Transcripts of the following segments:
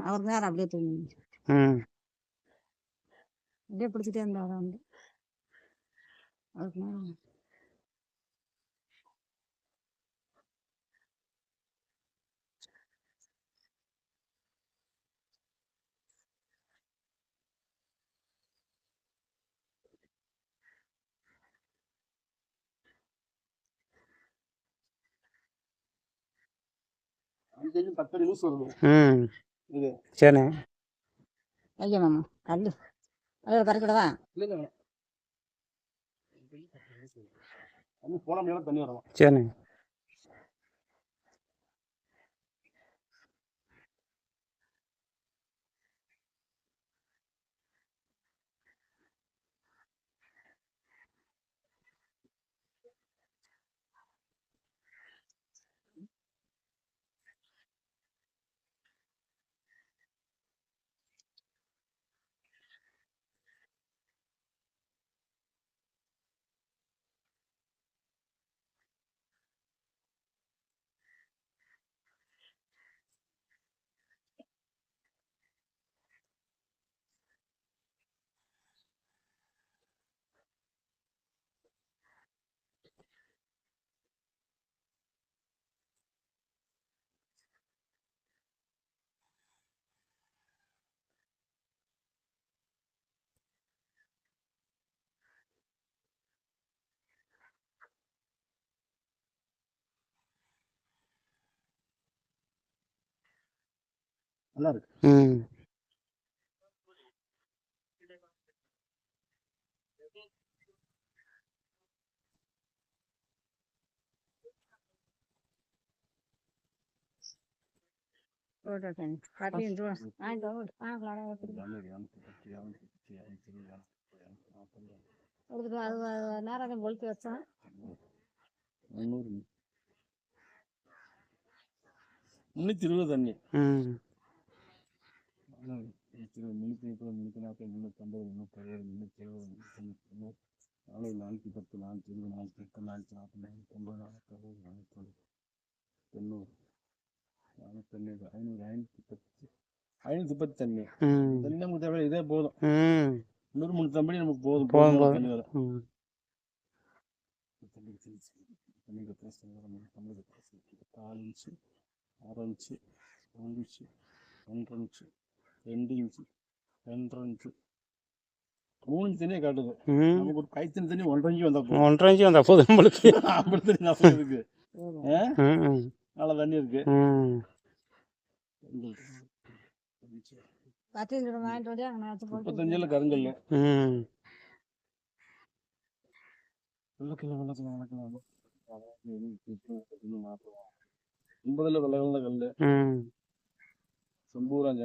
அவருக்கு நேரம் அப்படியே தூங்கி ம் அப்படியே பிடிச்சிட்டே இருந்தா வந்து அதுக்கு நேரம் ம் சரிண்ணே வைக்கணும்மா கல் அதில் பறக்கிடவா சரிண்ணே நல்லா இருக்கு. ம் அது நேரம் பொழுத்து வச்சா 320 தண்ணி. ம் 330, 340, 350, 370, 370, 410, 420, 430, 440, 450, 490, 510 தண்ணி. ம் தண்ணி நமக்கு தேவை, இதே போதும். ம் 350 நமக்கு போதும். போதும் தண்ணி போதும் வர ம் தண்ணி 4 inch, 6 inch, 1 inch, 1.5 inch, 2 inch, 2.5 inch, 3 inch தண்ணியே காட்டுது. ம் நமக்கு ஒரு கைத்தண்ணி தண்ணி 1.5 இன்ச்சு வந்தா போதும். 1.5 இன்ச்சு வந்தால் போதும் நம்மளுக்கு. அப்படி தண்ணி நமக்கு இருக்கு. ம் நல்ல தண்ணி இருக்கு. ம் 35 கருங்கல். ம் வெள்ளை கல்லு. ம் செம்பூரம்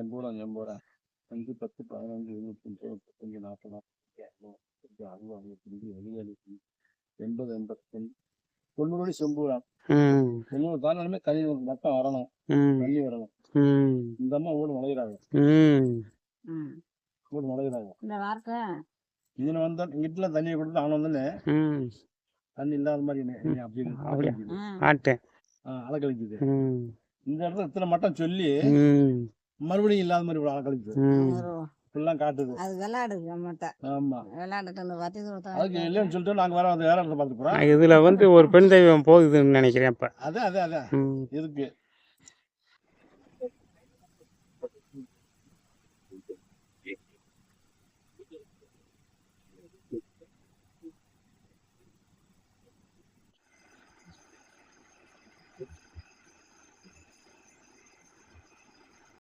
5, 10, 15, 20, 30, 35, 40, 50, 60, 70, 80, 90 செம்பூரம். ம் 90 தாண்டாலுமே கனி மட்டம் வரணும், ம் தண்ணி வரணும். ம் இந்த அம்மா ஓடு நுழையிறாங்க. ஓடு நுழையிறாங்க. இந்த வார்த்தை இதுல வந்தா இங்கிட்ட தண்ணியை கொடுத்து அவன் வந்தோடனே ம் தண்ணி இல்லாத மாதிரி அப்படி அப்படியே ஆட்டேன். அலக்கழிக்குது. ம் இந்த இடத்துல இத்தனை மட்டம் சொல்லி ம் மறுபடியும் இல்லாத மாதிரி இவ்வளோ அலக்கழிக்குது. ம் இப்படிலாம் காட்டுது. அது விளையாடுது நம்மகிட்ட. ஆமா, விளையாண்டுட்டு அந்த வத்தி அதுக்கு இல்லைன்னு சொல்லிட்டு நாங்கள் வேற இடத்துல பார்த்து போகிறோம். இதில் வந்து ஒரு பெண் தெய்வம் போகுதுன்னு நினைக்கிறேன் இப்போ. அதான் ம் இருக்கு.